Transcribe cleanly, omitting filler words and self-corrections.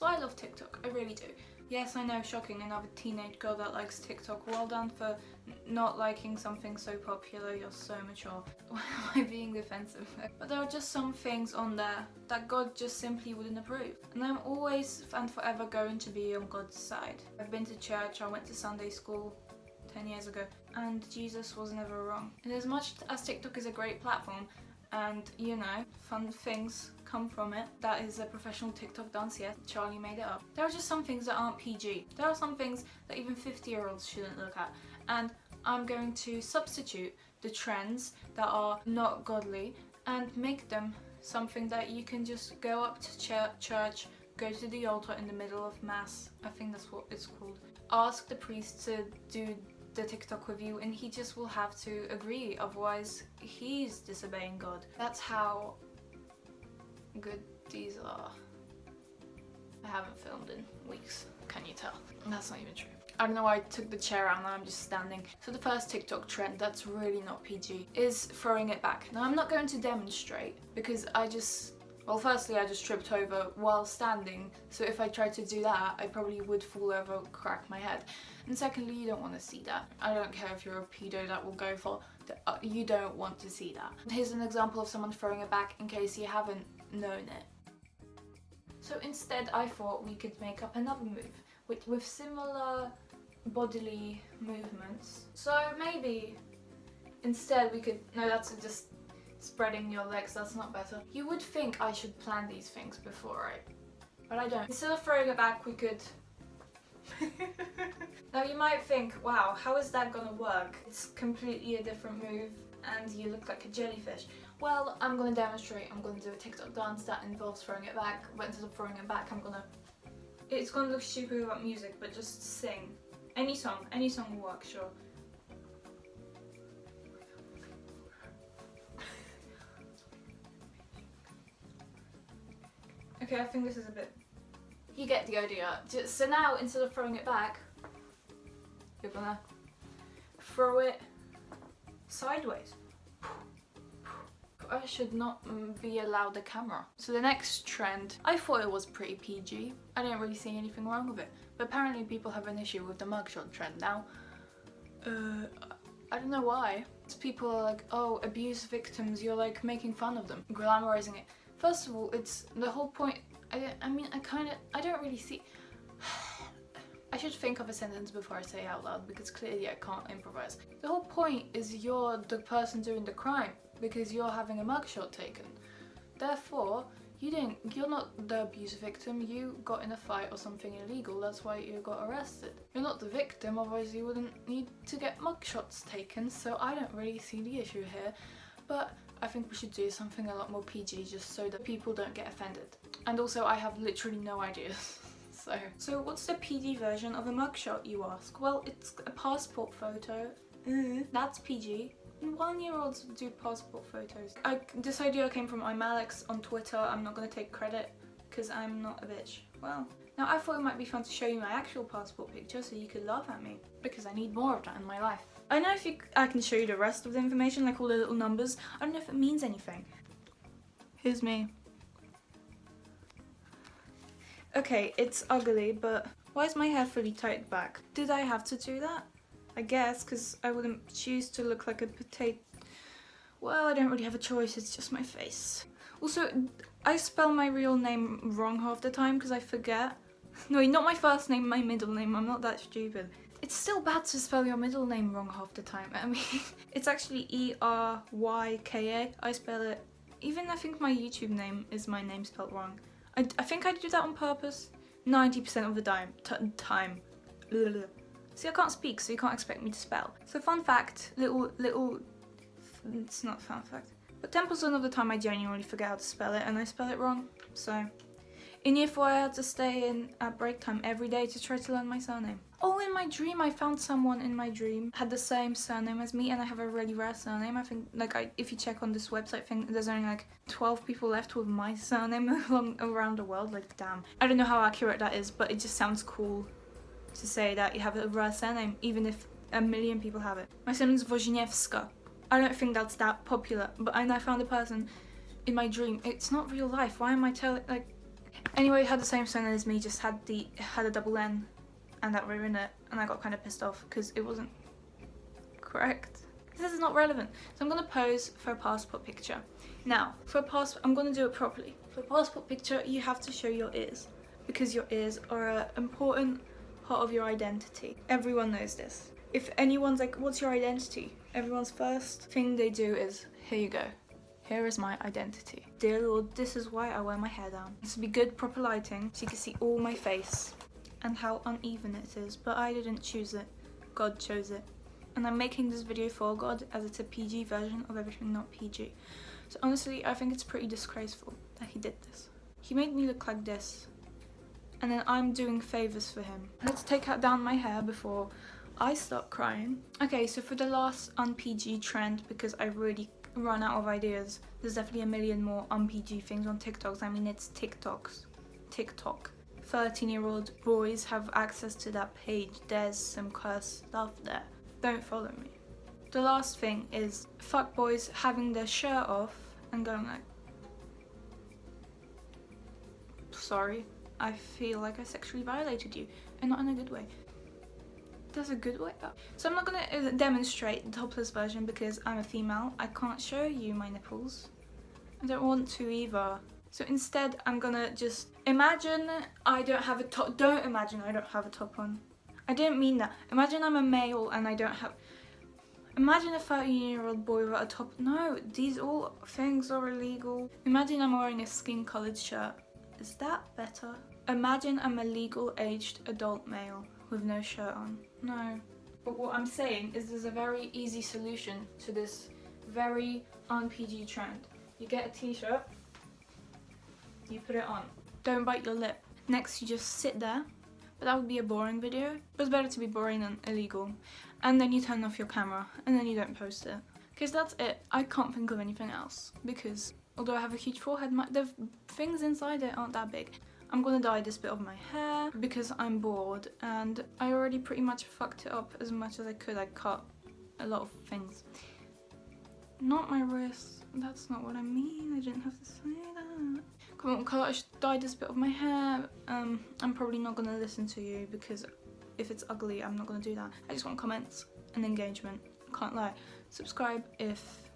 So I love TikTok, I really do. Yes, I know, shocking, another teenage girl that likes TikTok. Well done for not liking something so popular, you're so mature. Why am I being defensive? But there are just some things on there that God just simply wouldn't approve. And I'm always and forever going to be on God's side. I've been to church, I went to Sunday school 10 years ago, and Jesus was never wrong. And as much as TikTok is a great platform, and you know, fun things come from it. That is a professional TikTok dance, yes, Charlie made it up. There are just some things that aren't PG. There are some things that even 50-year-olds shouldn't look at. And I'm going to substitute the trends that are not godly and make them something that you can just go up to church, go to the altar in the middle of mass, I think that's what it's called, ask the priest to do the TikTok with you, and he just will have to agree, otherwise he's disobeying God. That's how good these are. I haven't filmed in weeks, can you tell? That's not even true. I don't know why I took the chair out, now I'm just standing. So the first TikTok trend that's really not PG is throwing it back. Now I'm not going to demonstrate because well, firstly, I just tripped over while standing, so if I tried to do that, I probably would fall over, crack my head. And secondly, you don't want to see that. I don't care if you're a pedo that will go for you don't want to see that. Here's an example of someone throwing it back in case you haven't known it. So instead, I thought we could make up another move with similar bodily movements. So maybe instead we could, no, that's just spreading your legs, that's not better. You would think I should plan these things before, right? But I don't. Instead of throwing it back, we could... Now you might think, wow, how is that gonna work? It's completely a different move and you look like a jellyfish. Well, I'm gonna demonstrate. I'm gonna do a TikTok dance that involves throwing it back, but instead of throwing it back, it's gonna look stupid without music, but just sing. Any song will work, sure. Okay, I think this is a bit... You get the idea. So now, instead of throwing it back, you're gonna throw it sideways. I should not be allowed the camera. So the next trend, I thought it was pretty PG. I didn't really see anything wrong with it. But apparently people have an issue with the mugshot trend now. I don't know why. People are like, oh, abuse victims, you're like making fun of them, glamorizing it. First of all, it's the whole point. I don't really see... I should think of a sentence before I say it out loud because clearly I can't improvise. The whole point is you're the person doing the crime because you're having a mugshot taken. Therefore, you're not the abuse victim, you got in a fight or something illegal, that's why you got arrested. You're not the victim, otherwise you wouldn't need to get mugshots taken, so I don't really see the issue here. But I think we should do something a lot more PG just so that people don't get offended. And also, I have literally no ideas. So what's the PG version of a mugshot, you ask? Well, it's a passport photo. That's PG. 1-year-olds do passport photos. This idea came from Alex on Twitter. I'm not gonna take credit because I'm not a bitch. Well, now I thought it might be fun to show you my actual passport picture so you could laugh at me because I need more of that in my life. I know I can show you the rest of the information, like all the little numbers. I don't know if it means anything. Here's me. Okay, it's ugly, but why is my hair fully tied back? Did I have to do that? I guess, because I wouldn't choose to look like a potato. Well, I don't really have a choice, it's just my face. Also, I spell my real name wrong half the time because I forget. No, not my first name, my middle name, I'm not that stupid. It's still bad to spell your middle name wrong half the time. I mean, it's actually E-R-Y-K-A. I spell it. Even I think my YouTube name is my name spelled wrong. I think I do that on purpose. 90% of the time. See, I can't speak, so you can't expect me to spell. So fun fact, it's not a fun fact. But 10% of the time I genuinely forget how to spell it and I spell it wrong. So, in year 4 I had to stay in at break time every day to try to learn my surname. Oh, in my dream I found someone in my dream had the same surname as me and I have a really rare surname. I think, if you check on this website, I think there's only like 12 people left with my surname around the world, like damn. I don't know how accurate that is, but it just sounds cool to say that you have a rare surname, even if a million people have it. My surname is Woźniewska. I don't think that's that popular, but I found a person in my dream. It's not real life. Why am I telling, like... Anyway, it had the same surname as me, just had a double N, and that ruined it, and I got kind of pissed off because it wasn't correct. This is not relevant. So I'm gonna pose for a passport picture. Now, for a passport, I'm gonna do it properly. For a passport picture, you have to show your ears, because your ears are an important part of your identity. Everyone knows this. If anyone's like, what's your identity? Everyone's first thing they do is, here you go. Here is my identity. Dear Lord, this is why I wear my hair down. This would be good proper lighting so you can see all my face and how uneven it is, but I didn't choose it. God chose it. And I'm making this video for God, as it's a PG version of everything not PG. So honestly, I think it's pretty disgraceful that he did this. He made me look like this, and then I'm doing favors for him. Let's take down my hair before I start crying. Okay, so for the last un-PG trend, because I've really run out of ideas, there's definitely a million more un-PG things on TikToks. I mean, it's TikTok. 13-year-old boys have access to that page. There's some cursed stuff there. Don't follow me. The last thing is fuckboys having their shirt off and going like, sorry, I feel like I sexually violated you, and not in a good way. There's a good way. So I'm not gonna demonstrate the topless version because I'm a female. I can't show you my nipples. I don't want to either. So instead, I'm gonna just imagine I don't have a top. Don't imagine I don't have a top on. I didn't mean that. Imagine I'm a male and I don't have. Imagine a 13-year-old boy without a top. No, these all things are illegal. Imagine I'm wearing a skin-colored shirt. Is that better? Imagine I'm a legal-aged adult male with no shirt on. No. But what I'm saying is there's a very easy solution to this very un-PG trend. You get a t-shirt, you put it on. Don't bite your lip. Next, you just sit there. But that would be a boring video. But it's better to be boring than illegal. And then you turn off your camera, and then you don't post it. Because that's it. I can't think of anything else. Because although I have a huge forehead, the things inside it aren't that big. I'm gonna dye this bit of my hair because I'm bored, and I already pretty much fucked it up as much as I could. I cut a lot of things. Not my wrist. That's not what I mean. I didn't have to say that. Come on, Carl, I should dye this bit of my hair. I'm probably not gonna listen to you because if it's ugly, I'm not gonna do that. I just want comments and engagement. Can't lie. Subscribe if